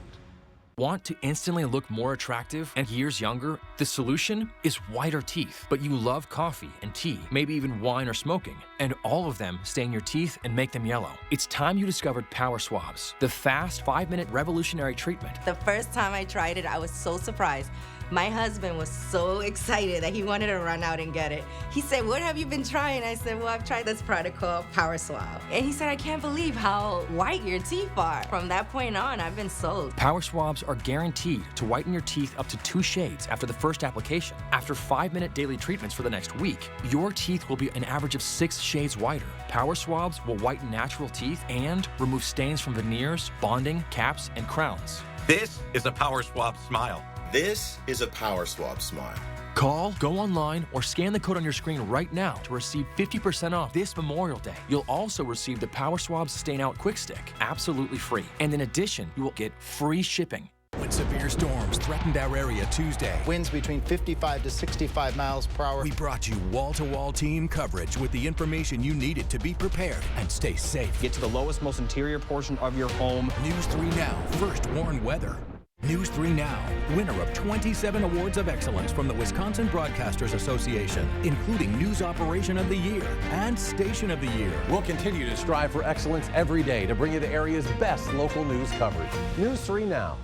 Want to instantly look more attractive and years younger? The solution is whiter teeth. But you love coffee and tea, maybe even wine or smoking, and all of them stain your teeth and make them yellow. It's time you discovered Power Swabs, the fast 5-minute revolutionary treatment. The first time I tried it, I was so surprised. My husband was so excited that he wanted to run out and get it. He said, "What have you been trying?" I said, "Well, I've tried this product called Power Swab." And he said, "I can't believe how white your teeth are." From that point on, I've been sold. Power Swabs are guaranteed to whiten your teeth up to 2 shades after the first application. After 5-minute daily treatments for the next week, your teeth will be an average of 6 shades whiter. Power Swabs will whiten natural teeth and remove stains from veneers, bonding, caps, and crowns. This is a Power Swab smile. This is a Power Swab smile. Call, go online, or scan the code on your screen right now to receive 50% off this Memorial Day. You'll also receive the Power Swab Stain Out Quick Stick, absolutely free. And in addition, you will get free shipping. When severe storms threatened our area Tuesday, winds between 55 to 65 miles per hour, we brought you wall-to-wall team coverage with the information you needed to be prepared and stay safe. Get to the lowest, most interior portion of your home. News 3 Now, first warn weather. News 3 Now, winner of 27 awards of excellence from the Wisconsin Broadcasters Association, including News Operation of the Year and Station of the Year. We'll continue to strive for excellence every day to bring you the area's best local news coverage. News 3 Now.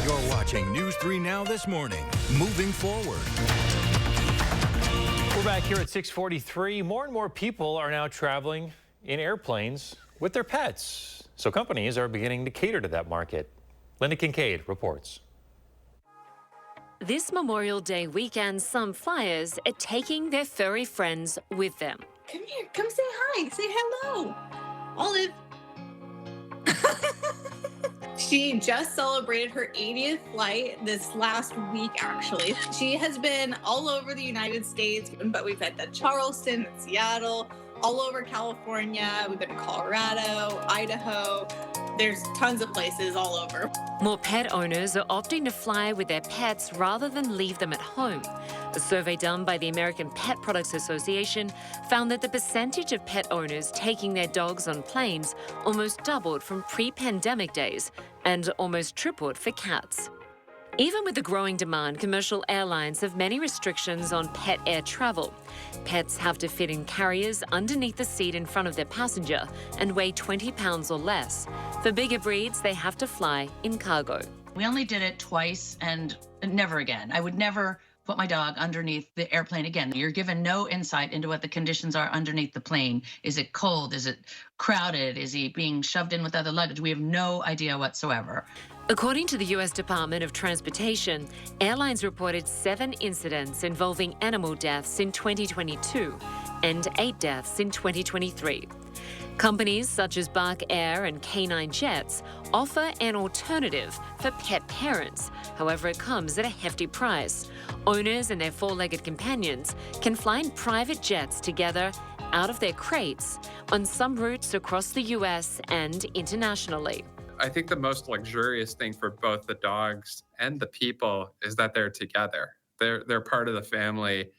You're watching News 3 Now this morning. Moving forward. We're back here at 6:43. More and more people are now traveling in airplanes with their pets. So companies are beginning to cater to that market. Linda Kincaid reports. This Memorial Day weekend, some flyers are taking their furry friends with them. Come here, come say hi, say hello. Olive. She just celebrated her 80th flight this last week, actually. She has been all over the United States, but we've been to Charleston, Seattle, all over California. We've been to Colorado, Idaho. There's tons of places all over. More pet owners are opting to fly with their pets rather than leave them at home. A survey done by the American Pet Products Association found that the percentage of pet owners taking their dogs on planes almost doubled from pre-pandemic days and almost tripled for cats. Even with the growing demand, commercial airlines have many restrictions on pet air travel. Pets have to fit in carriers underneath the seat in front of their passenger and weigh 20 pounds or less. For bigger breeds, they have to fly in cargo. We only did it twice and never again. I would never put my dog underneath the airplane again. You're given no insight into what the conditions are underneath the plane. Is it cold? Is it crowded? Is he being shoved in with other luggage? We have no idea whatsoever. According to the U.S. Department of Transportation, airlines reported 7 incidents involving animal deaths in 2022 and 8 deaths in 2023. Companies such as Bark Air and K9 Jets offer an alternative for pet parents. However, it comes at a hefty price. Owners and their 4-legged companions can fly in private jets together out of their crates on some routes across the U.S. and internationally. I think the most luxurious thing for both the dogs and the people is that they're together. They're part of the family,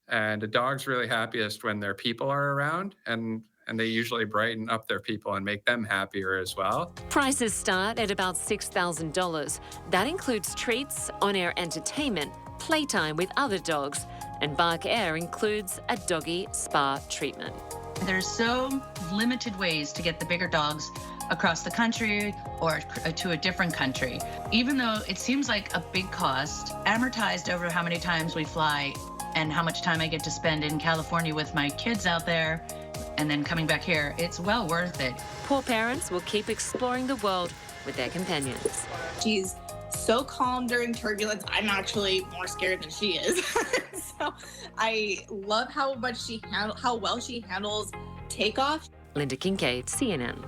and a dog's really happiest when their people are around, and they usually brighten up their people and make them happier as well. Prices start at about $6,000. That includes treats, on-air entertainment, playtime with other dogs, and Bark Air includes a doggy spa treatment. There's so limited ways to get the bigger dogs across the country or to a different country. Even though it seems like a big cost, amortized over how many times we fly and how much time I get to spend in California with my kids out there and then coming back here, it's well worth it. Poor parents will keep exploring the world with their companions. She's so calm during turbulence. I'm actually more scared than she is. So I love how well she handles takeoff. Linda Kincaid, CNN.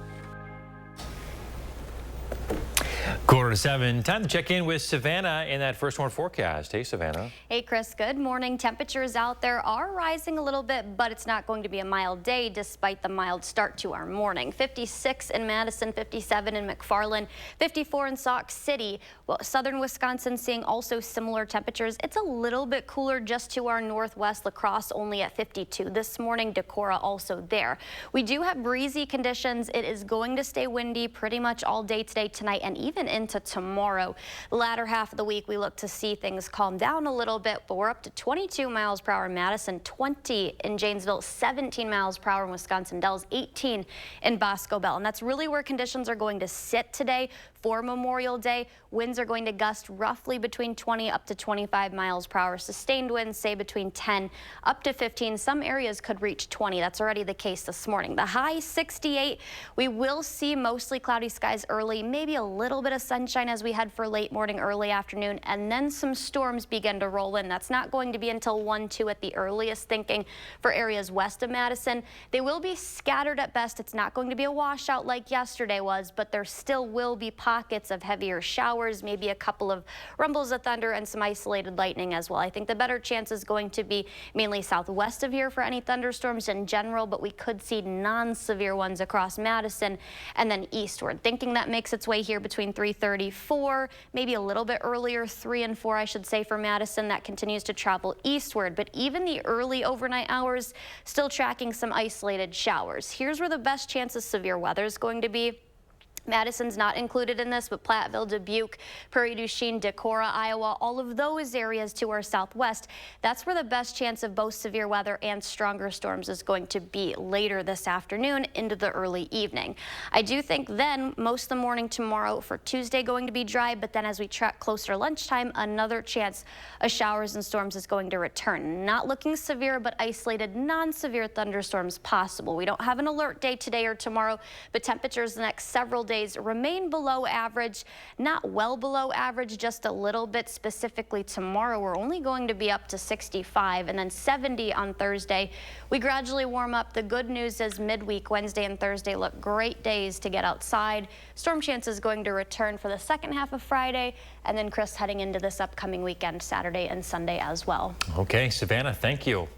6:45. Time to check in with Savannah in that first warn forecast. Hey, Savannah. Hey, Chris. Good morning. Temperatures out there are rising a little bit, but it's not going to be a mild day despite the mild start to our morning. 56 in Madison, 57 in McFarland, 54 in Sauk City. Well, southern Wisconsin seeing also similar temperatures. It's a little bit cooler just to our northwest. La Crosse only at 52 this morning. Decorah also there. We do have breezy conditions. It is going to stay windy pretty much all day today, tonight, and even into tomorrow. The latter half of the week, we look to see things calm down a little bit, but we're up to 22 miles per hour in Madison, 20 in Janesville, 17 miles per hour in Wisconsin Dells, 18 in Bosco Bell. And that's really where conditions are going to sit today for Memorial Day. Winds are going to gust roughly between 20 up to 25 miles per hour. Sustained winds, say between 10 up to 15. Some areas could reach 20. That's already the case this morning. The high 68. We will see mostly cloudy skies early, maybe a little bit of sunshine as we head for late morning, early afternoon, and then some storms begin to roll in. That's not going to be until 1, 2 at the earliest, thinking for areas west of Madison. They will be scattered at best. It's not going to be a washout like yesterday was, but there still will be pockets of heavier showers, maybe a couple of rumbles of thunder and some isolated lightning as well. I think the better chance is going to be mainly southwest of here for any thunderstorms in general, but we could see non-severe ones across Madison and then eastward. Thinking that makes its way here between 3:34, maybe a little bit earlier, 3 and 4, I should say, for Madison. That continues to travel eastward, but even the early overnight hours still tracking some isolated showers. Here's where the best chance of severe weather is going to be. Madison's not included in this, but Platteville, Dubuque, Prairie du Chien, Decorah, Iowa, all of those areas to our southwest, that's where the best chance of both severe weather and stronger storms is going to be later this afternoon into the early evening. I do think then most of the morning tomorrow for Tuesday going to be dry, but then as we track closer to lunchtime, another chance of showers and storms is going to return. Not looking severe, but isolated non-severe thunderstorms possible. We don't have an alert day today or tomorrow, but temperatures the next several days remain below average, not well below average, just a little bit. Specifically tomorrow, we're only going to be up to 65 and then 70 on Thursday. We gradually warm up. The good news is midweek, Wednesday and Thursday look great days to get outside. Storm chances going to return for the second half of Friday, and then Chris heading into this upcoming weekend, Saturday and Sunday as well. Okay, Savannah, thank you.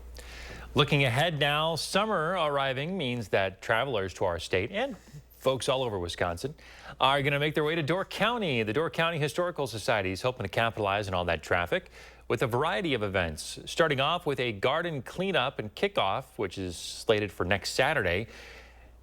Looking ahead now, summer arriving means that travelers to our state and folks all over Wisconsin are going to make their way to Door County. The Door County Historical Society is hoping to capitalize on all that traffic with a variety of events, starting off with a garden cleanup and kickoff, which is slated for next Saturday.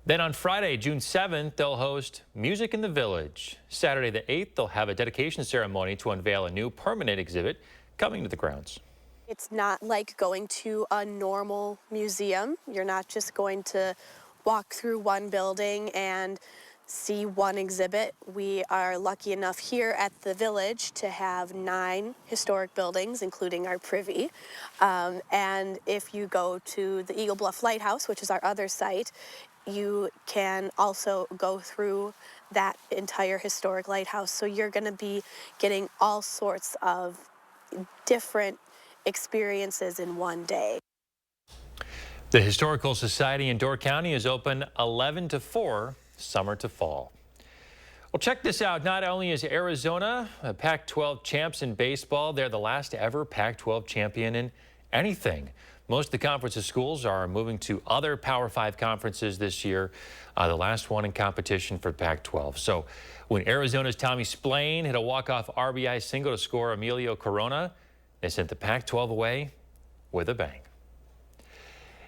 Then on Friday, June 7th, they'll host Music in the Village. Saturday the 8th, they'll have a dedication ceremony to unveil a new permanent exhibit coming to the grounds. It's not like going to a normal museum. You're not just going to walk through one building and see one exhibit. We are lucky enough here at the Village to have 9 historic buildings, including our privy. And if you go to the Eagle Bluff Lighthouse, which is our other site, you can also go through that entire historic lighthouse. So you're going to be getting all sorts of different experiences in one day. The Historical Society in Door County is open 11 to 4, summer to fall. Well, check this out. Not only is Arizona Pac-12 champs in baseball, they're the last ever Pac-12 champion in anything. Most of the conference's schools are moving to other Power 5 conferences this year, the last one in competition for Pac-12. So when Arizona's Tommy Splain hit a walk-off RBI single to score Emilio Corona, they sent the Pac-12 away with a bang.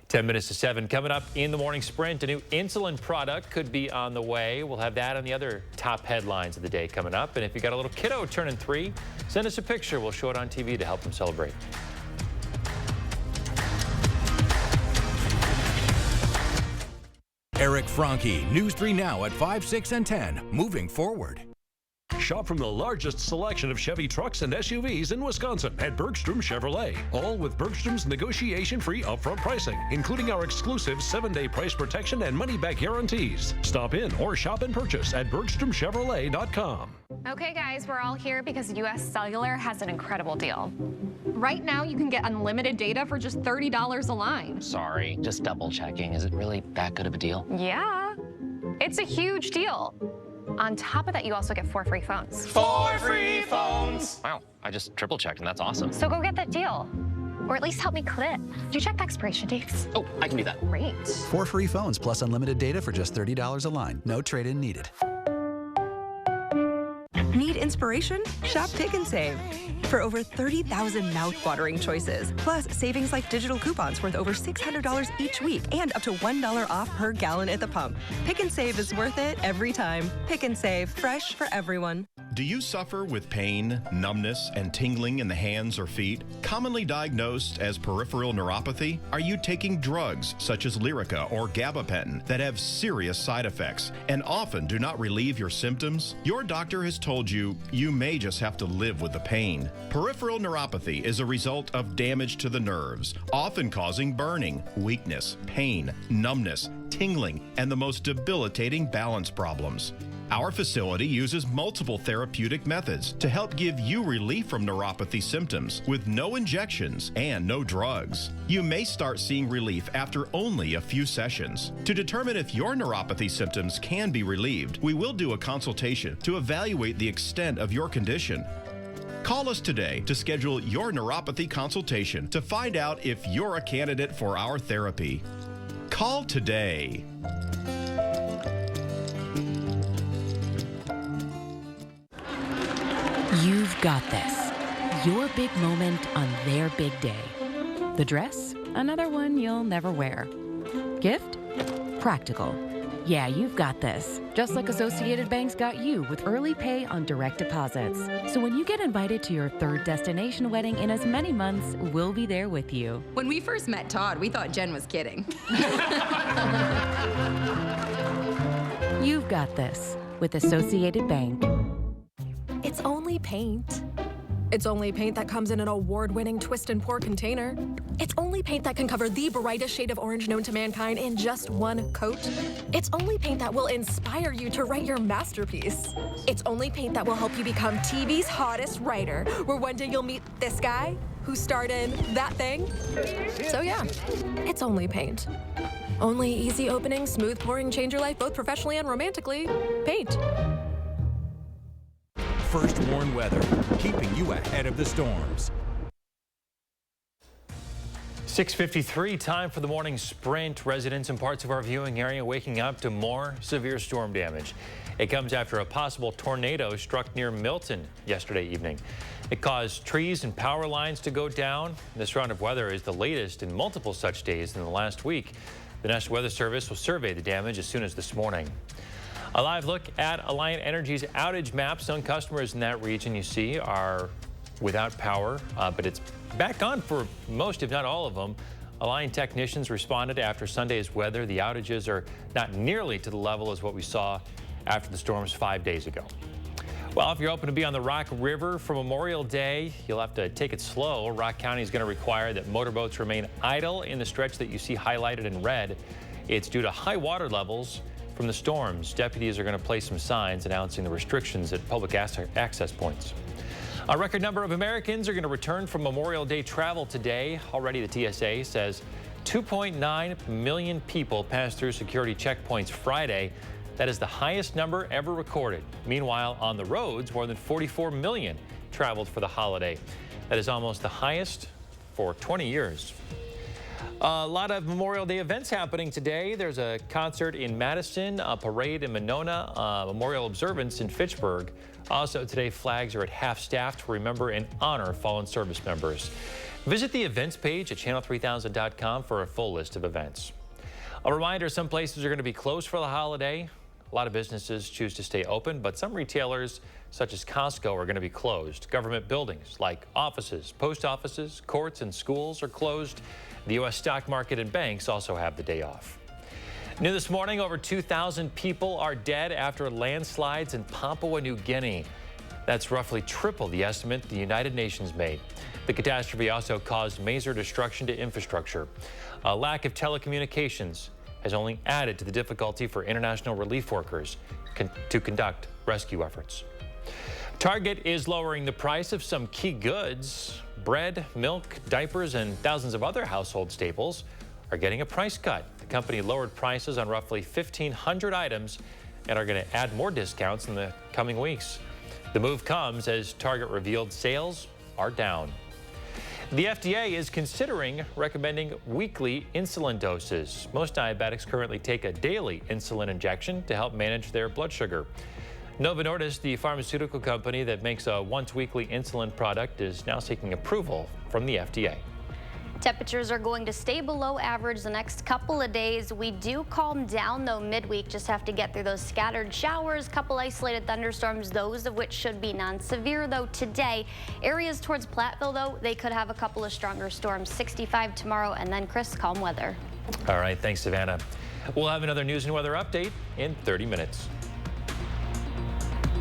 10 minutes to 7. Coming up in the morning sprint, a new insulin product could be on the way. We'll have that on the other top headlines of the day coming up. And if you got a little kiddo turning 3, send us a picture. We'll show it on TV to help them celebrate. Eric Franke, News 3 Now at 5, 6, and 10. Moving forward. Shop from the largest selection of Chevy trucks and SUVs in Wisconsin at Bergstrom Chevrolet. All with Bergstrom's negotiation-free upfront pricing, including our exclusive 7-day price protection and money-back guarantees. Stop in or shop and purchase at BergstromChevrolet.com. Okay, guys, we're all here because US Cellular has an incredible deal. Right now, you can get unlimited data for just $30 a line. Sorry, just double checking. Is it really that good of a deal? Yeah, it's a huge deal. On top of that, you also get 4 free phones. 4 free phones! Wow, I just triple checked and that's awesome. So go get that deal. Or at least help me clip. Do you check the expiration dates? Oh, I can do that. Great. 4 free phones plus unlimited data for just $30 a line. No trade-in needed. Need inspiration? Shop Pick and Save. For over 30,000 mouth-watering choices, plus savings like digital coupons worth over $600 each week and up to $1 off per gallon at the pump. Pick and Save is worth it every time. Pick and Save, fresh for everyone. Do you suffer with pain, numbness, and tingling in the hands or feet? Commonly diagnosed as peripheral neuropathy? Are you taking drugs such as Lyrica or gabapentin that have serious side effects and often do not relieve your symptoms? Your doctor has told you you may just have to live with the pain. Peripheral neuropathy is a result of damage to the nerves, often causing burning, weakness, pain, numbness, tingling, and the most debilitating balance problems. Our facility uses multiple therapeutic methods to help give you relief from neuropathy symptoms with no injections and no drugs. You may start seeing relief after only a few sessions. To determine if your neuropathy symptoms can be relieved, we will do a consultation to evaluate the extent of your condition. Call us today to schedule your neuropathy consultation to find out if you're a candidate for our therapy. Call today. You've got this. Your big moment on their big day. The dress? Another one you'll never wear. Gift? Practical. Yeah, you've got this. Just like Associated Bank's got you with early pay on direct deposits. So when you get invited to your 3rd destination wedding in as many months, we'll be there with you. When we first met Todd, we thought Jen was kidding. You've got this with Associated Bank. It's only paint. It's only paint that comes in an award-winning twist and pour container. It's only paint that can cover the brightest shade of orange known to mankind in just one coat. It's only paint that will inspire you to write your masterpiece. It's only paint that will help you become TV's hottest writer, where one day you'll meet this guy who starred in that thing. So yeah, it's only paint. Only easy opening, smooth pouring, change your life both professionally and romantically. Paint. First Warn Weather, keeping you ahead of the storms. 6:53, time for the morning sprint. Residents in parts of our viewing area waking up to more severe storm damage. It comes after a possible tornado struck near Milton yesterday evening. It caused trees and power lines to go down. This round of weather is the latest in multiple such days in the last week. The National Weather Service will survey the damage as soon as this morning. A live look at Alliant Energy's outage map. Some customers in that region you see are without power, but it's back on for most, if not all of them. Alliant technicians responded after Sunday's weather. The outages are not nearly to the level as what we saw after the storms 5 days ago. Well, if you're hoping to be on the Rock River for Memorial Day, you'll have to take it slow. Rock County is going to require that motorboats remain idle in the stretch that you see highlighted in red. It's due to high water levels from the storms. Deputies are going to place some signs announcing the restrictions at public access points. A record number of Americans are going to return from Memorial Day travel today. Already the TSA says 2.9 million people passed through security checkpoints Friday. That is the highest number ever recorded. Meanwhile, on the roads, more than 44 million traveled for the holiday. That is almost the highest for 20 years. A lot of Memorial Day events happening today. There's a concert in Madison, a parade in Monona, a memorial observance in Fitchburg. Also today, flags are at half-staff to remember and honor fallen service members. Visit the events page at channel3000.com for a full list of events. A reminder, some places are going to be closed for the holiday. A lot of businesses choose to stay open, but some retailers, such as Costco, are going to be closed. Government buildings like offices, post offices, courts, and schools are closed. The U.S. stock market and banks also have the day off. New this morning, over 2,000 people are dead after landslides in Papua New Guinea. That's roughly triple the estimate the United Nations made. The catastrophe also caused major destruction to infrastructure. A lack of telecommunications has only added to the difficulty for international relief workers to conduct rescue efforts. Target is lowering the price of some key goods. Bread, milk, diapers, and thousands of other household staples are getting a price cut. The company lowered prices on roughly 1,500 items and are going to add more discounts in the coming weeks. The move comes as Target revealed sales are down. The FDA is considering recommending weekly insulin doses. Most diabetics currently take a daily insulin injection to help manage their blood sugar. Novo Nordisk, the pharmaceutical company that makes a once-weekly insulin product, is now seeking approval from the FDA. Temperatures are going to stay below average the next couple of days. We do calm down, though, midweek. Just have to get through those scattered showers, couple isolated thunderstorms, those of which should be non-severe, though, today. Areas towards Platteville, though, they could have a couple of stronger storms. 65 tomorrow, and then, Chris, calm weather. All right, thanks, Savannah. We'll have another news and weather update in 30 minutes.